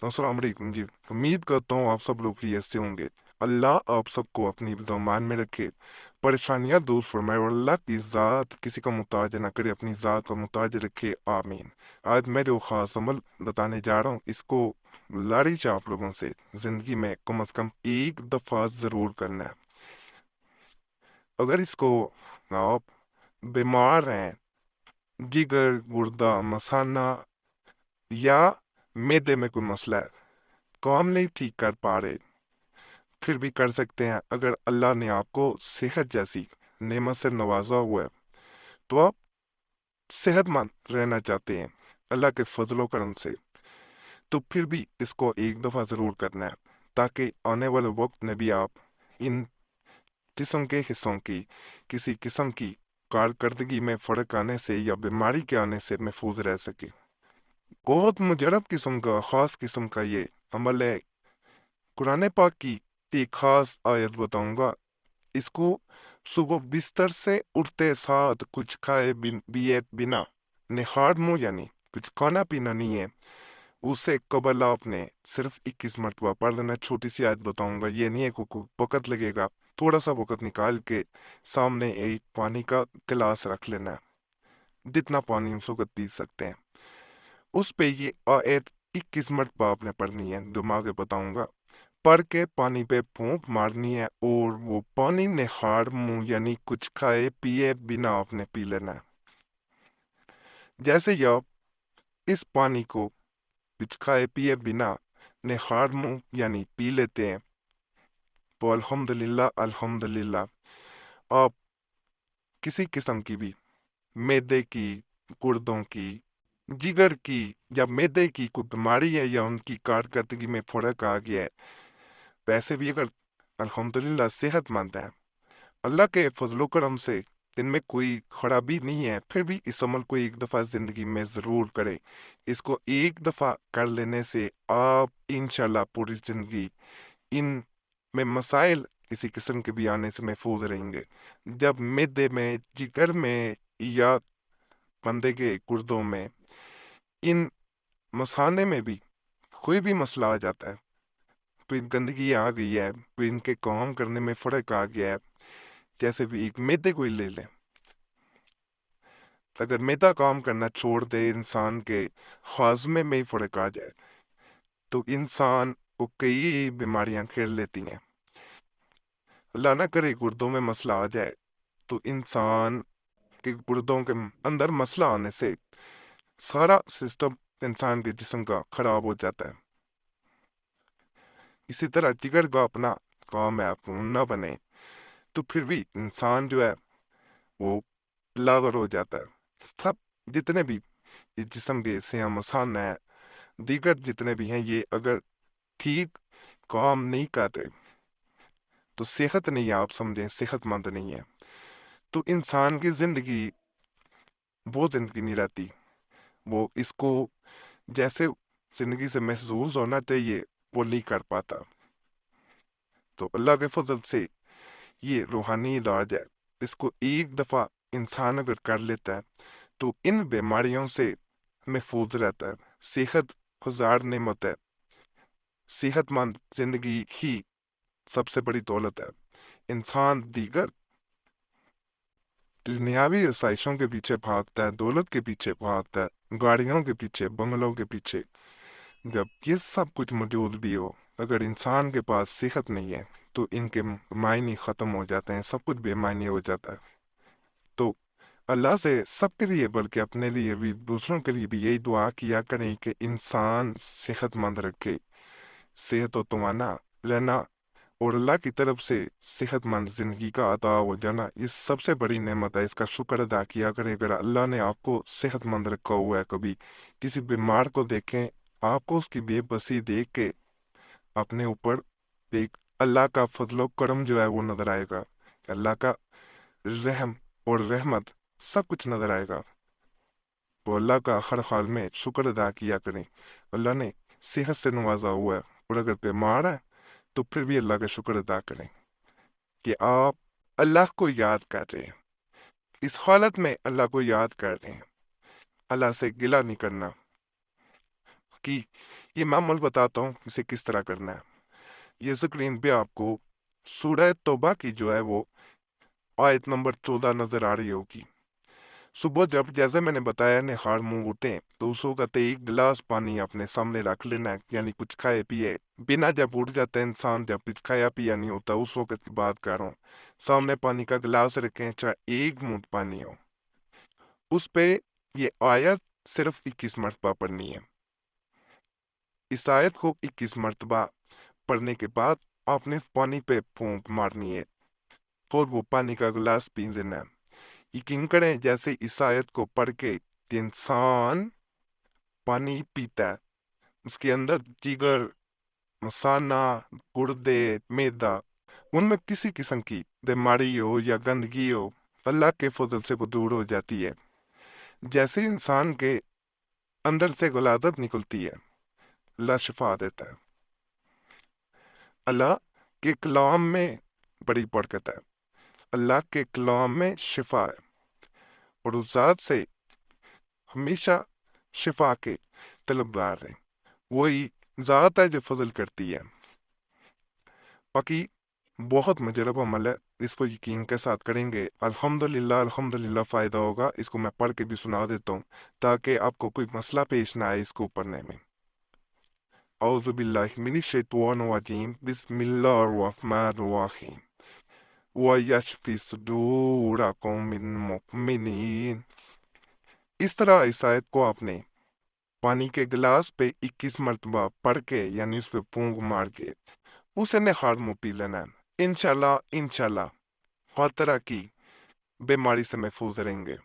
अस्सलाम वालेकुम जी। उम्मीद करता हूँ आप सब लोग खैरियत से होंगे। अल्लाह आप सबको अपनी ज़मान में रखे, परेशानियां दूर फरमाए और अल्लाह की ज़ात किसी का मुताज ना करे, अपनी ज़ात का मुताज रखे, आमीन। आज मैं जो ख़ास अमल बताने जा रहा हूँ, इसको गुजारिश है आप लोगों से ज़िंदगी में कम अज़ कम एक दफ़ा ज़रूर करना है। अगर इसको आप बीमार हैं, जिगर गुर्दा मसाना या मैदे में कोई मसला है, काम नहीं ठीक कर पा रहे, फिर भी कर सकते हैं। अगर अल्लाह ने आपको सेहत जैसी नेमत से नवाजा हुआ है, तो आप सेहतमंद रहना चाहते हैं अल्लाह के फजलो करम से, तो फिर भी इसको एक दफ़ा ज़रूर करना है, ताकि आने वाले वक्त में भी आप इन जिस्म के हिस्सों की किसी किस्म की कारकर्दगी में फ़र्क आने से या बीमारी के आने से महफूज रह सके। बहुत मुजरब किस्म का ख़ास किस्म का ये अमल है। कुरान पाक की एक ख़ास आयत बताऊंगा। इसको सुबह बिस्तर से उठते साथ कुछ खाए पिए बिना, निखार मुंह यानी कुछ खाना पीना नहीं है, उससे कबल आपने सिर्फ 21 मरतबा पढ़ लेना। छोटी सी आयत बताऊंगा, ये नहीं है को वक़्त लगेगा। थोड़ा सा वक़्त निकाल के सामने एक पानी का गिलास रख लेना है, जितना पानी उस वक़्त पी सकते हैं। उस पे ये आयत 21 मरतबा आपने पढ़नी है, जो मैं आगे बताऊंगा। पढ़ के पानी पे फूंक मारनी है और वो पानी निखार मुंह यानी कुछ खाए पिए बिना आपने पी लेना है। जैसे ही आप इस पानी को कुछ खाए पिए बिना निखार मुंह यानी पी लेते हैं, तो अल्हम्दुलिल्लाह अल्हम्दुलिल्लाह आप किसी किस्म की भी मैदे की, गुर्दों की, जिगर की या मैदे की कोई बीमारी है या उनकी कारकर्दगी में फर्क आ गया है, वैसे भी अगर अल्हम्दुलिल्लाह सेहतमंद है, अल्लाह के फजलो करम से इनमें कोई खराबी नहीं है, फिर भी इस अमल को एक दफ़ा ज़िंदगी में ज़रूर करें। इसको एक दफ़ा कर लेने से आप इंशाल्लाह पूरी ज़िंदगी इन में मसाइल किसी किस्म के भी आने से महफूज रहेंगे। जब मैदे में, जिगर में या बंदे के गुर्दों में, इन मसाने में भी कोई भी मसला आ जाता है, तो गंदगी आ गई है, तो इनके काम करने में फ़र्क आ गया है। जैसे भी एक मैदे को ही ले लें, अगर मैदा काम करना छोड़ दे, इंसान के हाजमे में ही फर्क आ जाए, तो इंसान को कई बीमारियां घेर लेती हैं। अल्लाह ना करे गुर्दों में मसला आ जाए, तो इंसान के गुर्दों के अंदर मसला आने से सारा सिस्टम इंसान के जिस्म का खराब हो जाता है। इसी तरह जिगर का अपना काम है, आप ना बने, तो फिर भी इंसान जो है वो लागर हो जाता है। सब जितने भी इस जिस्म के हिस्से हैं, मसान है, दीगर जितने भी हैं, ये अगर ठीक काम नहीं कर रहे, तो सेहत नहीं है, आप समझें सेहतमंद नहीं है, तो इंसान की जिंदगी वो जिंदगी नहीं रहती। वो इसको जैसे जिंदगी से महसूस होना चाहिए वो नहीं कर पाता। तो अल्लाह के फजल से ये रूहानी इलाज है। इसको एक दफ़ा इंसान अगर कर लेता है, तो इन बीमारियों से महफूज रहता है। सेहत हजार नेमत है, सेहतमंद जिंदगी ही सबसे बड़ी दौलत है। इंसान दीगर दुनियावी आसाइशों के पीछे भागता है, दौलत के पीछे भागता है, गाड़ियों के पीछे, बंगलों के पीछे। जब ये सब कुछ मौजूद भी हो, अगर इंसान के पास सेहत नहीं है, तो इनके मायने ख़त्म हो जाते हैं, सब कुछ बेमायने हो जाता है। तो अल्लाह से सबके लिए, बल्कि अपने लिए भी, दूसरों के लिए भी यही दुआ किया करें कि इंसान सेहतमंद रखे, सेहत व तवाना रहना और अल्लाह की तरफ से सेहतमंद जिंदगी का अता हो जाना, ये सबसे बड़ी नेमत है। इसका शुक्र अदा किया करें। अगर अल्लाह ने आपको सेहतमंद रखा हुआ है, कभी किसी बीमार को देखें, आपको उसकी बेबसी देख के अपने ऊपर एक अल्लाह का फजलो करम जो है वो नजर आएगा, अल्लाह का रहम और रहमत सब कुछ नजर आएगा। तो अल्लाह का हर हाल में शुक्र अदा किया करें। अल्लाह ने सेहत से नवाजा हुआ है, और अगर बीमार है तो फिर भी अल्लाह का शुक्र अदा करें कि आप अल्लाह को याद कर रहे हैं। इस हालत में अल्लाह को याद कर रहे हैं, अल्लाह से गिला नहीं करना कि یہ میں عمل بتاتا ہوں اسے کس طرح کرنا ہے۔ یہ اسکرین پہ آپ کو سورہ توبہ کی جو ہے وہ آیت نمبر 14 نظر آ رہی ہوگی۔ صبح جب جیسے میں نے بتایا نہار منہ اٹھیں تو اس وقت ایک گلاس پانی اپنے سامنے رکھ لینا ہے، یعنی کچھ کھائے پیے بنا۔ جب اٹھ جاتا ہے انسان، جب کچھ کھایا پیا نہیں ہوتا، اس وقت کی بات کر رہا ہوں۔ سامنے پانی کا گلاس رکھیں، چاہے ایک منٹ پانی ہو، اس پہ یہ آیت صرف 21 مرتبہ پڑھنی ہے۔ اس آیت کو 21 مرتبہ پڑھنے کے بعد آپ نے پانی پہ پھونک مارنی ہے اور وہ پانی کا گلاس پی لینا ہے۔ یقین کریں جیسے اس آیت کو پڑھ کے انسان پانی پیتا ہے، اس کے اندر جگر، مسانہ، گردے، میدا، ان میں کسی قسم کی بیماری ہو یا گندگی ہو، اللہ کے فضل سے وہ دور ہو جاتی ہے۔ جیسے انسان کے اندر سے غلاظت نکلتی ہے، اللہ شفا دیتا ہے۔ اللہ کے کلام میں بڑی برکت ہے، اللہ کے کلام میں شفا ہے، اور اس ذات سے ہمیشہ شفا کے طلبگار ہیں۔ وہی ذات ہے جو فضل کرتی ہے۔ باقی بہت مجرب عمل ہے، اس کو یقین کے ساتھ کریں گے الحمدللہ الحمدللہ فائدہ ہوگا۔ اس کو میں پڑھ کے بھی سنا دیتا ہوں تاکہ آپ کو کوئی مسئلہ پیش نہ آئے اس کو پڑھنے میں۔ اعوذ باللہ من الشیطان الرجیم، بسم اللہ الرحمن الرحیم، وَيَشْفِ صُدُورَ قَوْمٍ مُؤْمِنِينَ۔ اس طرح اس آیت کو آپ نے پانی کے گلاس پہ 21 مرتبہ پڑھ کے، یعنی اس پہ پونگ مار کے اسے نہار منہ پی لینا ہے۔ انشاءاللہ ہر طرح کی بیماری سے محفوظ رہیں گے۔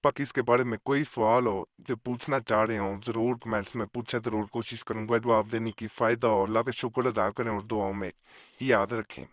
باقی اس کے بارے میں کوئی سوال ہو جو پوچھنا چاہ رہے ہوں ضرور کمنٹس میں پوچھیں، ضرور کوشش کروں گا جواب دینے کی۔ فائدہ ہو، اللہ کا شکر ادا کریں اور دعاؤں میں یاد رکھیں۔